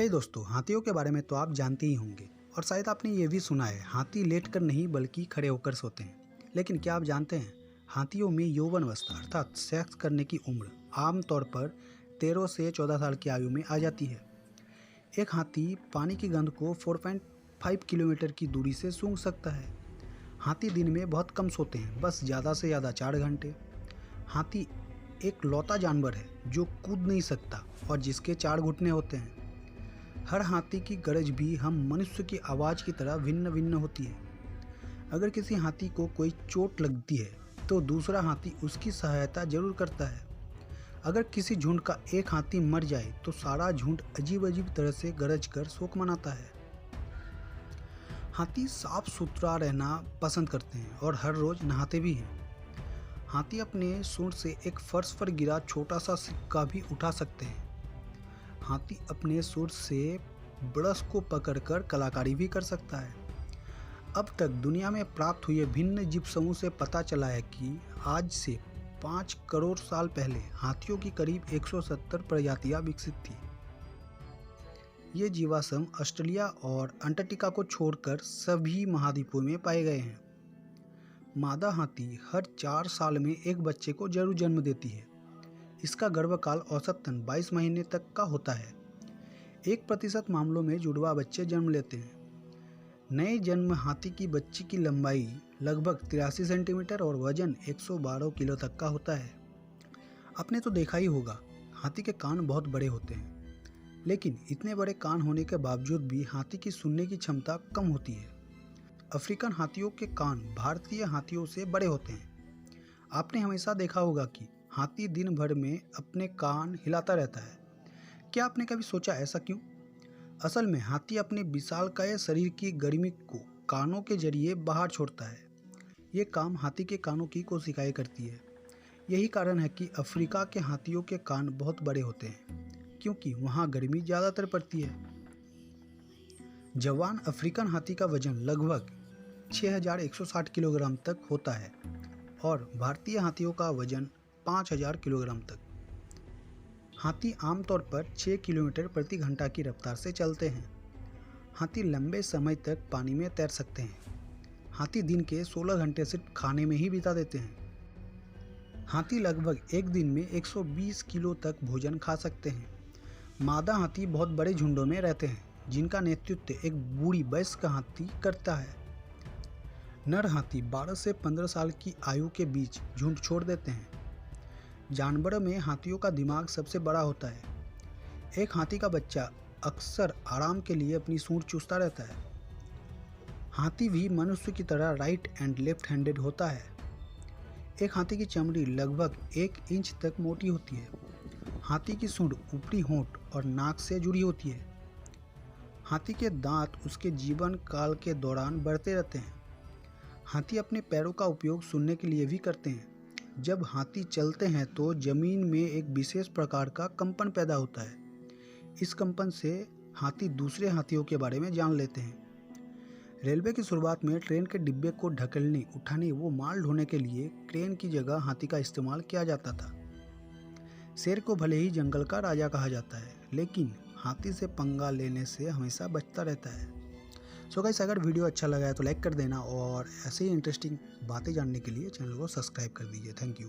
हे दोस्तों, हाथियों के बारे में तो आप जानते ही होंगे और शायद आपने ये भी सुना है, हाथी लेटकर नहीं बल्कि खड़े होकर सोते हैं। लेकिन क्या आप जानते हैं, हाथियों में यौवन अवस्था अर्थात सेक्स करने की उम्र आमतौर पर 13 से 14 साल की आयु में आ जाती है। एक हाथी पानी की गंध को 4.5 किलोमीटर की दूरी से सूंघ सकता है। हाथी दिन में बहुत कम सोते हैं, बस ज़्यादा से ज़्यादा 4 घंटे। हाथी एक लौता जानवर है जो कूद नहीं सकता और जिसके 4 घुटने होते हैं। हर हाथी की गरज भी हम मनुष्य की आवाज़ की तरह भिन्न भिन्न होती है। अगर किसी हाथी को कोई चोट लगती है तो दूसरा हाथी उसकी सहायता जरूर करता है। अगर किसी झुंड का एक हाथी मर जाए तो सारा झुंड अजीब अजीब तरह से गरज कर शोक मनाता है। हाथी साफ सुथरा रहना पसंद करते हैं और हर रोज नहाते भी हैं। हाथी अपने सूंड से एक फर्श पर गिरा छोटा सा सिक्का भी उठा सकते हैं। हाथी अपने सूंड से ब्रश को पकड़कर कलाकारी भी कर सकता है। अब तक दुनिया में प्राप्त हुए भिन्न जीव समूह से पता चला है कि आज से 5 करोड़ साल पहले हाथियों की करीब 170 प्रजातियां विकसित थी। ये जीवाश्म ऑस्ट्रेलिया और अंटार्कटिका को छोड़कर सभी महाद्वीपों में पाए गए हैं। मादा हाथी हर 4 साल में एक बच्चे को जरूर जन्म देती है। इसका गर्भकाल औसतन 22 महीने तक का होता है। 1% मामलों में जुड़वा बच्चे जन्म लेते हैं। नए जन्म हाथी की बच्ची की लंबाई लगभग 83 सेंटीमीटर और वजन 112 किलो तक का होता है। आपने तो देखा ही होगा, हाथी के कान बहुत बड़े होते हैं, लेकिन इतने बड़े कान होने के बावजूद भी हाथी की सुनने की क्षमता कम होती है। अफ्रीकन हाथियों के कान भारतीय हाथियों से बड़े होते हैं। आपने हमेशा देखा होगा कि हाथी दिन भर में अपने कान हिलाता रहता है। क्या आपने कभी सोचा ऐसा क्यों? असल में हाथी अपने विशालकाय शरीर की गर्मी को कानों के जरिए बाहर छोड़ता है। ये काम हाथी के कानों की कोशिकाएं करती है। यही कारण है कि अफ्रीका के हाथियों के कान बहुत बड़े होते हैं, क्योंकि वहाँ गर्मी ज़्यादातर पड़ती है। जवान अफ्रीकन हाथी का वजन लगभग 6160 किलोग्राम तक होता है और भारतीय हाथियों का वजन 5000 किलोग्राम तक। हाथी आमतौर पर 6 किलोमीटर प्रति घंटा की रफ्तार से चलते हैं। हाथी लंबे समय तक पानी में तैर सकते हैं। हाथी दिन के 16 घंटे सिर्फ खाने में ही बिता देते हैं। हाथी लगभग एक दिन में 120 किलो तक भोजन खा सकते हैं। मादा हाथी बहुत बड़े झुंडों में रहते हैं, जिनका नेतृत्व एक बूढ़ी वयस्क हाथी करता है। नर हाथी 12 से 15 साल की आयु के बीच झुंड छोड़ देते हैं। जानवरों में हाथियों का दिमाग सबसे बड़ा होता है। एक हाथी का बच्चा अक्सर आराम के लिए अपनी सूंड चूसता रहता है। हाथी भी मनुष्य की तरह राइट एंड लेफ्ट हैंडेड होता है। एक हाथी की चमड़ी लगभग 1 इंच तक मोटी होती है। हाथी की सूंड ऊपरी होंठ और नाक से जुड़ी होती है। हाथी के दांत उसके जीवन काल के दौरान बढ़ते रहते हैं। हाथी अपने पैरों का उपयोग सुनने के लिए भी करते हैं। जब हाथी चलते हैं तो जमीन में एक विशेष प्रकार का कंपन पैदा होता है। इस कंपन से हाथी दूसरे हाथियों के बारे में जान लेते हैं। रेलवे की शुरुआत में ट्रेन के डिब्बे को ढकेलने, उठाने व माल ढोने के लिए क्रेन की जगह हाथी का इस्तेमाल किया जाता था। शेर को भले ही जंगल का राजा कहा जाता है, लेकिन हाथी से पंगा लेने से हमेशा बचता रहता है। सो गाइस, अगर वीडियो अच्छा लगा है तो लाइक कर देना और ऐसे ही इंटरेस्टिंग बातें जानने के लिए चैनल को सब्सक्राइब कर दीजिए। Thank you.